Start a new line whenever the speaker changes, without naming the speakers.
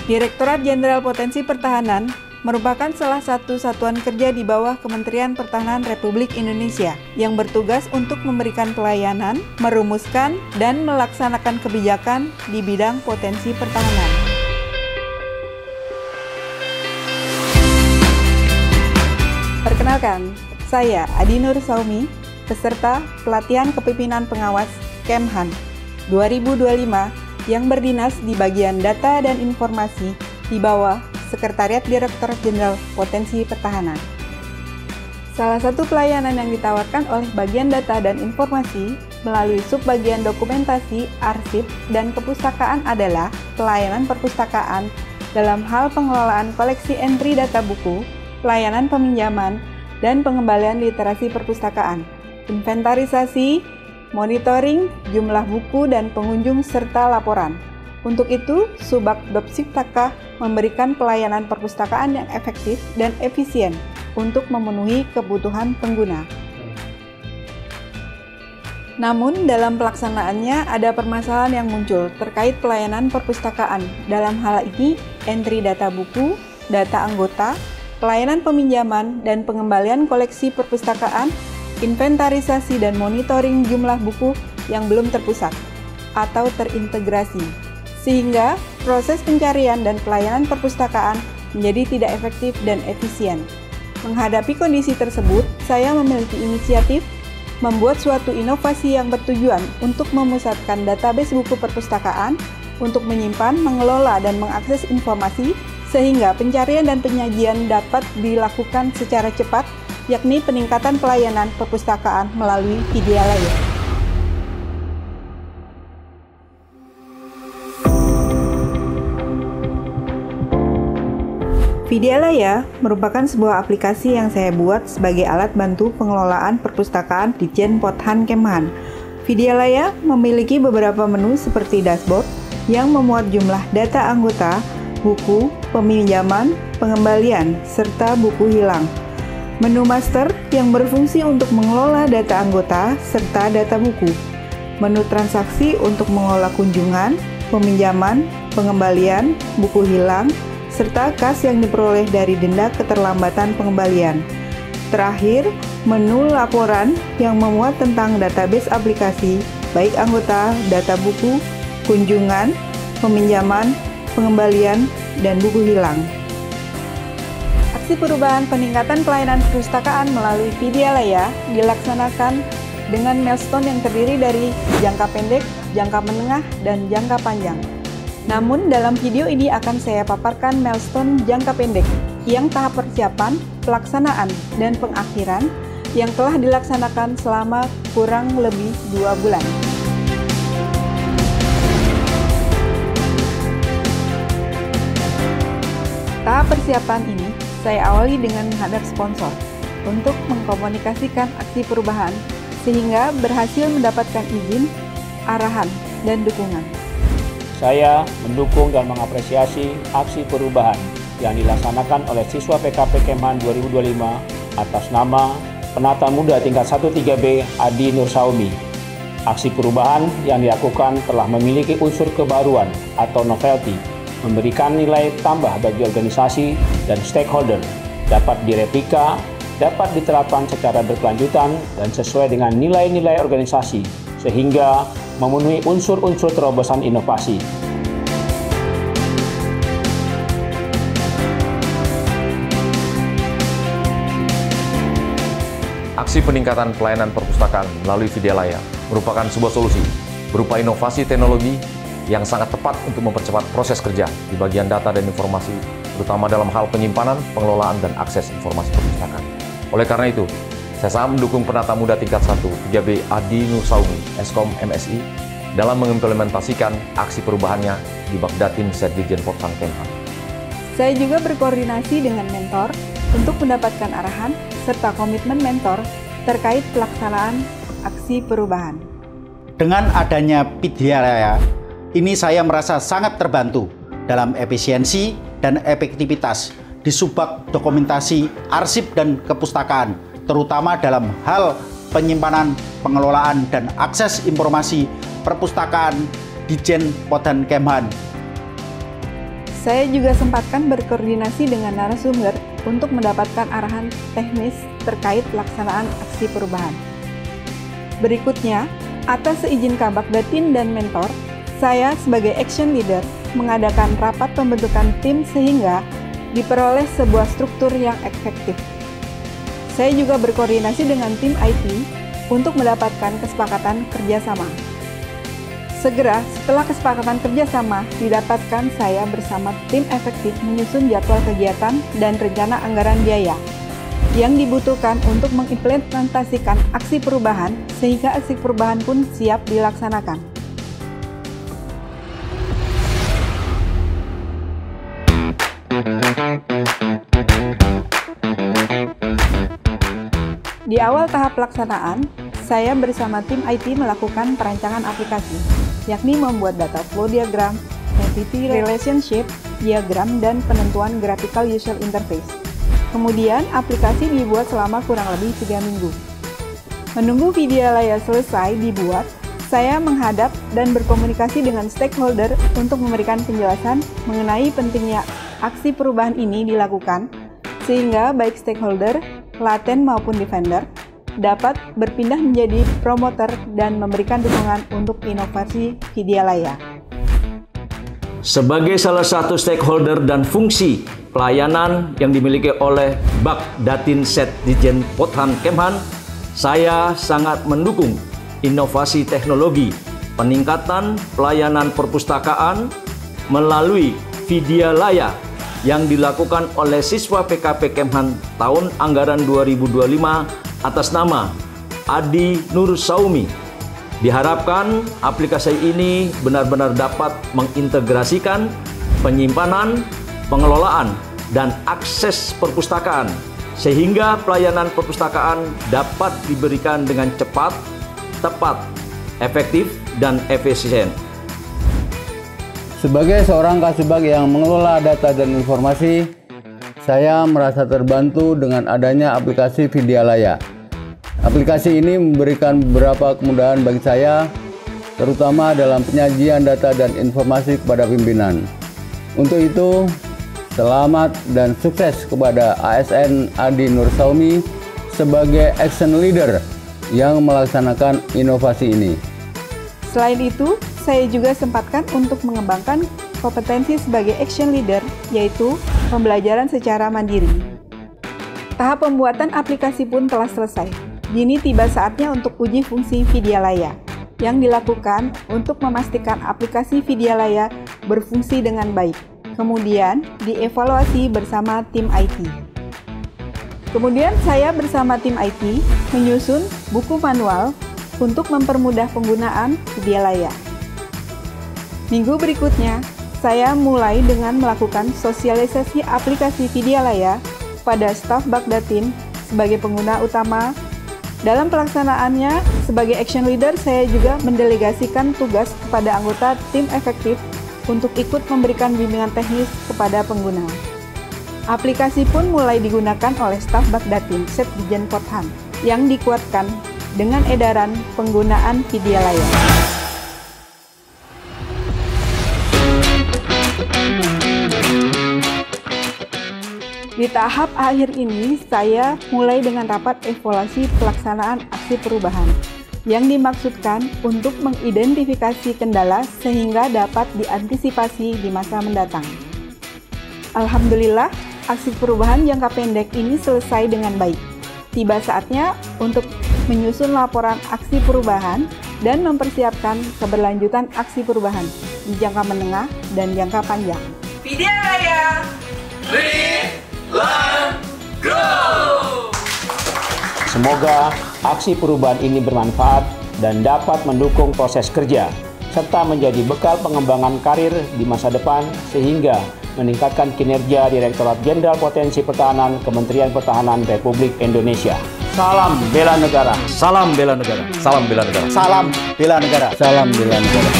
Direktorat Jenderal Potensi Pertahanan merupakan salah satu satuan kerja di bawah Kementerian Pertahanan Republik Indonesia yang bertugas untuk memberikan pelayanan, merumuskan, dan melaksanakan kebijakan di bidang potensi pertahanan. Perkenalkan, saya Adi Nur Saumi, peserta pelatihan kepemimpinan pengawas Kemhan 2025 yang berdinas di bagian data dan informasi di bawah Sekretariat Direktorat Jenderal Potensi Pertahanan. Salah satu pelayanan yang ditawarkan oleh bagian data dan informasi melalui subbagian dokumentasi, arsip, dan kepustakaan adalah pelayanan perpustakaan dalam hal pengelolaan koleksi entry data buku, pelayanan peminjaman, dan pengembalian literasi perpustakaan, inventarisasi, monitoring, jumlah buku dan pengunjung, serta laporan. Untuk itu, Subak Dopsiptaka memberikan pelayanan perpustakaan yang efektif dan efisien untuk memenuhi kebutuhan pengguna. Namun, dalam pelaksanaannya ada permasalahan yang muncul terkait pelayanan perpustakaan. Dalam hal ini, entry data buku, data anggota, pelayanan peminjaman dan pengembalian koleksi perpustakaan, inventarisasi dan monitoring jumlah buku yang belum terpusat atau terintegrasi, sehingga proses pencarian dan pelayanan perpustakaan menjadi tidak efektif dan efisien. Menghadapi kondisi tersebut, saya memiliki inisiatif membuat suatu inovasi yang bertujuan untuk memusatkan database buku perpustakaan untuk menyimpan, mengelola, dan mengakses informasi sehingga pencarian dan penyajian dapat dilakukan secara cepat, yakni peningkatan pelayanan perpustakaan melalui Vidyalaya. Vidyalaya merupakan sebuah aplikasi yang saya buat sebagai alat bantu pengelolaan perpustakaan di Ditjen Pothan Kemhan. Vidyalaya memiliki beberapa menu seperti dashboard yang memuat jumlah data anggota, buku, peminjaman, pengembalian, serta buku hilang. Menu master yang berfungsi untuk mengelola data anggota serta data buku. Menu transaksi untuk mengelola kunjungan, peminjaman, pengembalian, buku hilang, serta kas yang diperoleh dari denda keterlambatan pengembalian. Terakhir, menu laporan yang memuat tentang database aplikasi, baik anggota, data buku, kunjungan, peminjaman, pengembalian, dan buku hilang. Aksi perubahan peningkatan pelayanan perpustakaan melalui Vidyalaya dilaksanakan dengan milestone yang terdiri dari jangka pendek, jangka menengah, dan jangka panjang. Namun, dalam video ini akan saya paparkan milestone jangka pendek yang tahap persiapan, pelaksanaan, dan pengakhiran yang telah dilaksanakan selama kurang lebih 2 bulan. Tahap persiapan ini saya awali dengan menghadap sponsor untuk mengkomunikasikan aksi perubahan sehingga berhasil mendapatkan izin, arahan, dan dukungan.
Saya mendukung dan mengapresiasi aksi perubahan yang dilaksanakan oleh siswa PKP Kemhan 2025 atas nama Penata Muda Tingkat 1-3B Adi Nur Saumi. Aksi perubahan yang dilakukan telah memiliki unsur kebaruan atau novelty, memberikan nilai tambah bagi organisasi dan stakeholder, dapat direplika, dapat diterapkan secara berkelanjutan dan sesuai dengan nilai-nilai organisasi, sehingga memenuhi unsur-unsur terobosan inovasi.
Aksi peningkatan pelayanan perpustakaan melalui Vidyalaya merupakan sebuah solusi berupa inovasi teknologi yang sangat tepat untuk mempercepat proses kerja di bagian data dan informasi, terutama dalam hal penyimpanan, pengelolaan, dan akses informasi perpustakaan. Oleh karena itu, saya sangat mendukung Penata Muda Tingkat 1-3B Adi Nur Saumi, Eskom MSI, dalam mengimplementasikan aksi perubahannya di Bagdatin Setdijen Pothan Kemhan.
Saya juga berkoordinasi dengan mentor untuk mendapatkan arahan serta komitmen mentor terkait pelaksanaan aksi perubahan.
Dengan adanya Vidyalaya, ini saya merasa sangat terbantu dalam efisiensi dan efektivitas di Subak Dokumentasi, Arsip, dan Kepustakaan, terutama dalam hal penyimpanan, pengelolaan, dan akses informasi perpustakaan Ditjen Pothan Kemhan.
Saya juga sempatkan berkoordinasi dengan narasumber untuk mendapatkan arahan teknis terkait pelaksanaan aksi perubahan. Berikutnya, atas seizin Kabak Datin dan mentor, saya sebagai action leader mengadakan rapat pembentukan tim sehingga diperoleh sebuah struktur yang efektif. Saya juga berkoordinasi dengan tim IT untuk mendapatkan kesepakatan kerjasama. Segera setelah kesepakatan kerjasama didapatkan, saya bersama tim efektif menyusun jadwal kegiatan dan rencana anggaran biaya yang dibutuhkan untuk mengimplementasikan aksi perubahan sehingga aksi perubahan pun siap dilaksanakan. Di awal tahap pelaksanaan, saya bersama tim IT melakukan perancangan aplikasi, yakni membuat data flow diagram, entity relationship diagram, dan penentuan graphical user interface. Kemudian, aplikasi dibuat selama kurang lebih 3 minggu. Menunggu Vidyalaya selesai dibuat, saya menghadap dan berkomunikasi dengan stakeholder untuk memberikan penjelasan mengenai pentingnya aksi perubahan ini dilakukan, sehingga baik stakeholder, laten maupun defender, dapat berpindah menjadi promoter dan memberikan dukungan untuk inovasi Vidyalaya.
Sebagai salah satu stakeholder dan fungsi pelayanan yang dimiliki oleh Bak Datin Set Dijen Pothan Kemhan, saya sangat mendukung inovasi teknologi, peningkatan pelayanan perpustakaan melalui Vidyalaya yang dilakukan oleh siswa PKP Kemhan tahun anggaran 2025 atas nama Adi Nur Saumi. Diharapkan aplikasi ini benar-benar dapat mengintegrasikan penyimpanan, pengelolaan, dan akses perpustakaan sehingga pelayanan perpustakaan dapat diberikan dengan cepat, tepat, efektif, dan efisien.
Sebagai seorang kasubag yang mengelola data dan informasi, saya merasa terbantu dengan adanya aplikasi Vidyalaya. Aplikasi ini memberikan beberapa kemudahan bagi saya, terutama dalam penyajian data dan informasi kepada pimpinan. Untuk itu, selamat dan sukses kepada ASN Adi Nur Saumi sebagai action leader yang melaksanakan inovasi ini.
Selain itu, saya juga sempatkan untuk mengembangkan kompetensi sebagai action leader, yaitu pembelajaran secara mandiri. Tahap pembuatan aplikasi pun telah selesai. Kini tiba saatnya untuk uji fungsi Vidyalaya, yang dilakukan untuk memastikan aplikasi Vidyalaya berfungsi dengan baik. Kemudian, dievaluasi bersama tim IT. Kemudian, saya bersama tim IT menyusun buku manual untuk mempermudah penggunaan Vidyalaya. Minggu berikutnya, saya mulai dengan melakukan sosialisasi aplikasi Vidyalaya pada staf Bakdatin sebagai pengguna utama. Dalam pelaksanaannya, sebagai action leader, saya juga mendelegasikan tugas kepada anggota tim efektif untuk ikut memberikan bimbingan teknis kepada pengguna. Aplikasi pun mulai digunakan oleh staf Bakdatin Set Dijen Pothan yang dikuatkan dengan edaran penggunaan Vidyalaya. Di tahap akhir ini, saya mulai dengan rapat evaluasi pelaksanaan aksi perubahan yang dimaksudkan untuk mengidentifikasi kendala sehingga dapat diantisipasi di masa mendatang. Alhamdulillah, aksi perubahan jangka pendek ini selesai dengan baik. Tiba saatnya untuk menyusun laporan aksi perubahan dan mempersiapkan keberlanjutan aksi perubahan di jangka menengah dan jangka panjang.
Vidyalaya! Lead, Learn, Grow!
Semoga aksi perubahan ini bermanfaat dan dapat mendukung proses kerja, serta menjadi bekal pengembangan karir di masa depan sehingga meningkatkan kinerja Direktorat Jenderal Potensi Pertahanan Kementerian Pertahanan Republik Indonesia. Salam bela negara.
Salam bela negara. Salam bela negara.
Salam bela negara.
Salam bela negara.